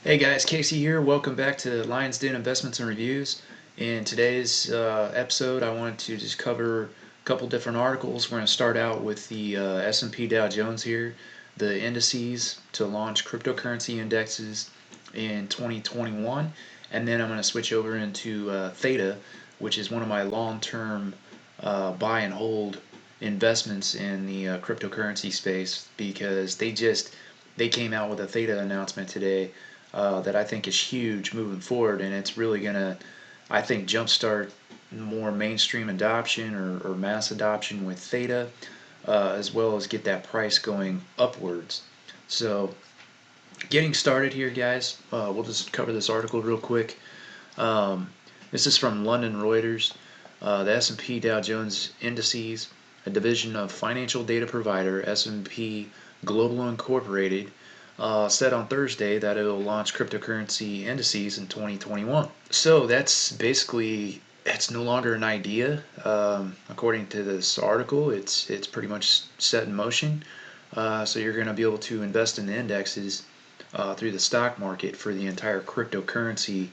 Hey guys, Casey here. Welcome back to Lions Den Investments and Reviews. In today's episode, I wanted to just cover a couple different articles. We're going to start out with the S&P Dow Jones here, the indices to launch cryptocurrency indexes in 2021, and then I'm going to switch over into THETA, which is one of my long-term buy and hold investments in the cryptocurrency space because they came out with a THETA announcement today that I think is huge moving forward, and it's really gonna, I think, jumpstart more mainstream adoption or mass adoption with Theta, as well as get that price going upwards. So, getting started here, guys, we'll just cover this article real quick. Um, this is from London Reuters. The S&P Dow Jones Indices, a division of financial data provider S&P Global Incorporated, said on Thursday that it will launch cryptocurrency indices in 2021. So that's basically it's no longer an idea. According to this article, it's pretty much set in motion. So you're going to be able to invest in the indexes through the stock market for the entire cryptocurrency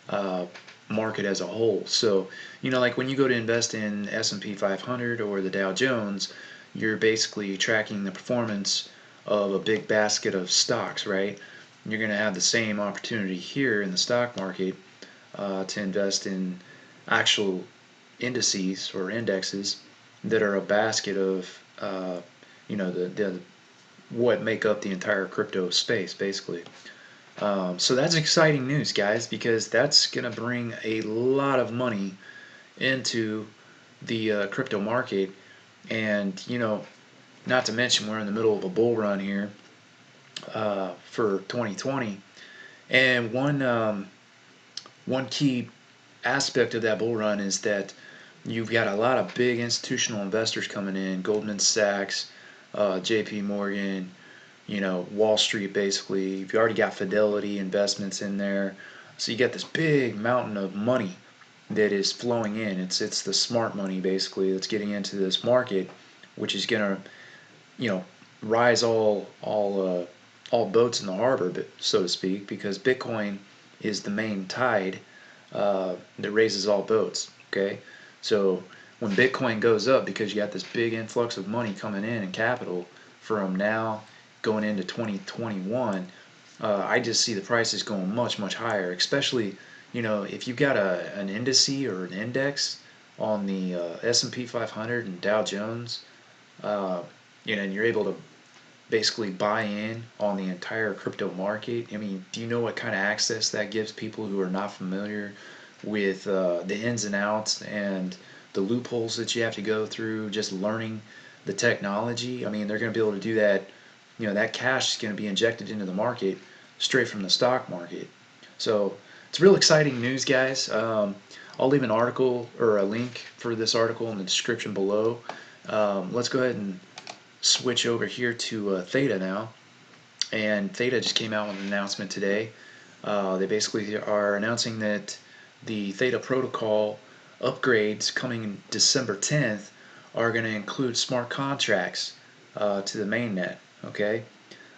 uh, market as a whole. So, like when you go to invest in S&P 500 or the Dow Jones, you're basically tracking the performance of a big basket of stocks, right? You're going to have the same opportunity here in the stock market to invest in actual indices or indexes that are a basket of, the what make up the entire crypto space, basically. So that's exciting news, guys, because that's going to bring a lot of money into the crypto market. And, not to mention we're in the middle of a bull run here for 2020. And one key aspect of that bull run is that you've got a lot of big institutional investors coming in, Goldman Sachs, JP Morgan, Wall Street basically. You've already got Fidelity investments in there. So you get this big mountain of money that is flowing in. It's the smart money basically that's getting into this market, which is gonna, rise all boats in the harbor, so to speak, because Bitcoin is the main tide that raises all boats. Okay, so when Bitcoin goes up, because you got this big influx of money coming in and capital from now going into 2021, I just see the prices going much higher. Especially, if you've got an indice or an index on the S&P 500 and Dow Jones, and you're able to basically buy in on the entire crypto market. I mean, do you know what kind of access that gives people who are not familiar with the ins and outs and the loopholes that you have to go through just learning the technology? I mean, they're going to be able to do that. That cash is going to be injected into the market straight from the stock market. So it's real exciting news, guys. I'll leave an article or a link for this article in the description below. Let's go ahead and switch over here to Theta now. And Theta just came out with an announcement today. They basically are announcing that the Theta protocol upgrades coming December 10th are going to include smart contracts to the mainnet. Okay.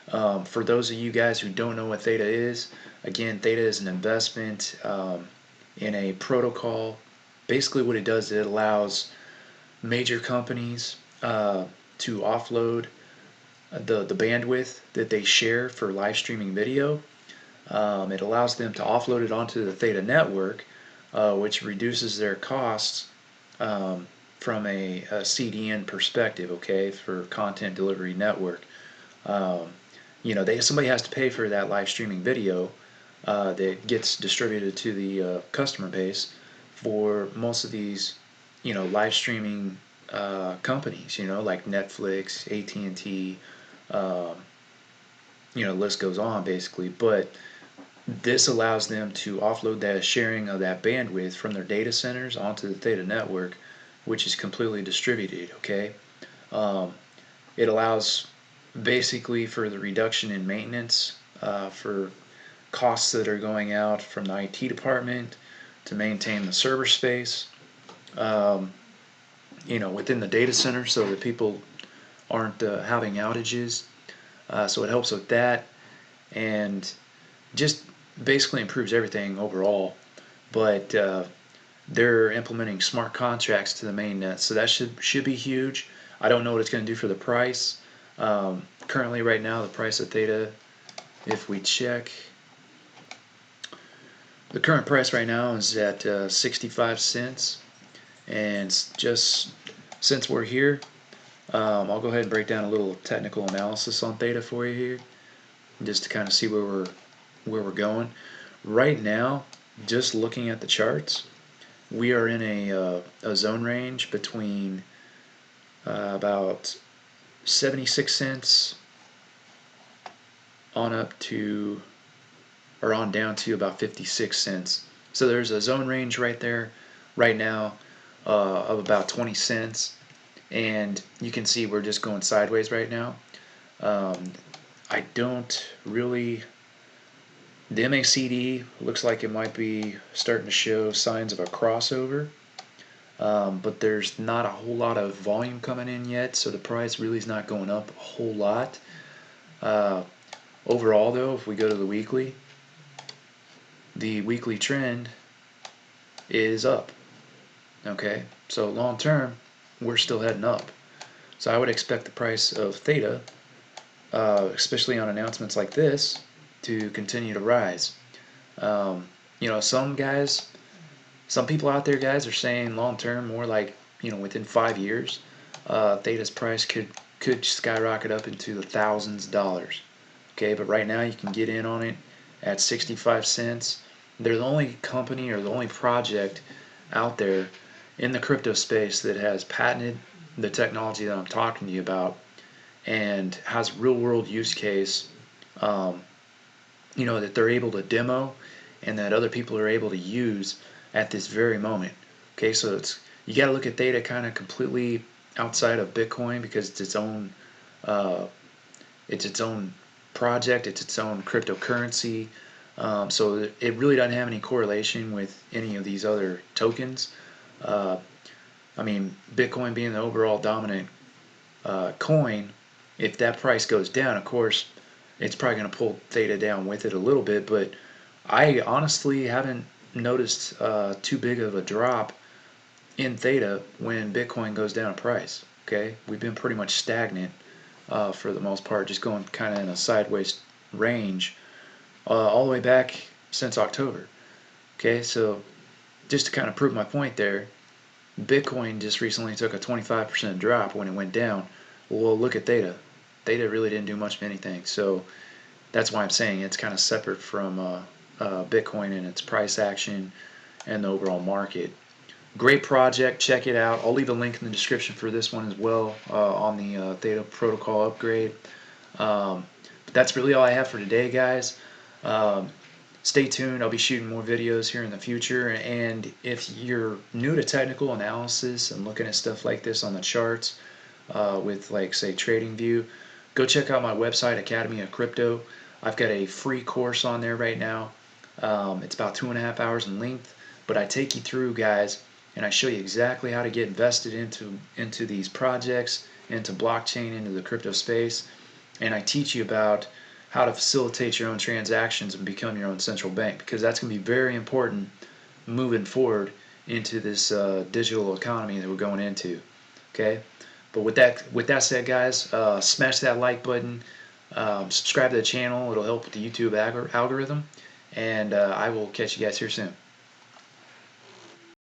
For those of you guys who don't know what Theta is, again, Theta is an investment in a protocol. Basically, what it does, it allows major companies to offload the bandwidth that they share for live streaming video. It allows them to offload it onto the Theta network, which reduces their costs from a CDN perspective, okay, for content delivery network. Somebody has to pay for that live streaming video that gets distributed to the customer base for most of these, live streaming companies, like Netflix, AT&T, um, list goes on basically. But this allows them to offload that sharing of that bandwidth from their data centers onto the Theta network, which is completely distributed. Okay, um, it allows basically for the reduction in maintenance for costs that are going out from the IT department to maintain the server space, um, within the data center so that people aren't having outages. So it helps with that. And just basically improves everything overall. But they're implementing smart contracts to the mainnet, so that should be huge. I don't know what it's going to do for the price. Currently, right now, the price of Theta, if we check, the current price right now is at 65 cents. And just since we're here, I'll go ahead and break down a little technical analysis on Theta for you here, just to kind of see where we're going. Right now, just looking at the charts, we are in a zone range between about 76 cents on up to, or on down to about 56 cents. So there's a zone range right there right now of about 20 cents. And you can see we're just going sideways right now. I don't really. The MACD looks like it might be starting to show signs of a crossover, but there's not a whole lot of volume coming in yet, so the price really is not going up a whole lot. Overall, though, if we go to the weekly trend is up. Okay, so long term, we're still heading up. So I would expect the price of Theta, especially on announcements like this, to continue to rise. Some people out there, guys, are saying long term, more like within 5 years, Theta's price could skyrocket up into the thousands of dollars. Okay, but right now you can get in on it at 65 cents. They're the only company or the only project out there in the crypto space that has patented the technology that I'm talking to you about and has real world use case, that they're able to demo and that other people are able to use at this very moment. Okay, so you got to look at Theta kind of completely outside of Bitcoin because uh, it's its own project, it's its own cryptocurrency. So it really doesn't have any correlation with any of these other tokens. Uh, I mean, Bitcoin being the overall dominant coin, if that price goes down, of course, it's probably going to pull Theta down with it a little bit. But I honestly haven't noticed too big of a drop in Theta when Bitcoin goes down in price. Okay, we've been pretty much stagnant for the most part, just going kind of in a sideways range all the way back since October. Okay, so just to kind of prove my point there, Bitcoin just recently took a 25% drop when it went down. Well, look at Theta. Theta really didn't do much of anything. So that's why I'm saying it's kind of separate from Bitcoin and its price action and the overall market. Great project. Check it out. I'll leave a link in the description for this one as well on the Theta protocol upgrade. But that's really all I have for today, guys. Um, Stay tuned. I'll be shooting more videos here in the future. And if you're new to technical analysis and looking at stuff like this on the charts with, like, say, TradingView, go check out my website, Academy of Crypto. I've got a free course on there right now. It's about 2.5 hours in length, but I take you through, guys, and I show you exactly how to get invested into these projects, into blockchain, into the crypto space, and I teach you about how to facilitate your own transactions and become your own central bank, because that's going to be very important moving forward into this digital economy that we're going into. Okay, but with that said, guys, smash that like button, subscribe to the channel. It'll help with the YouTube algorithm, and I will catch you guys here soon.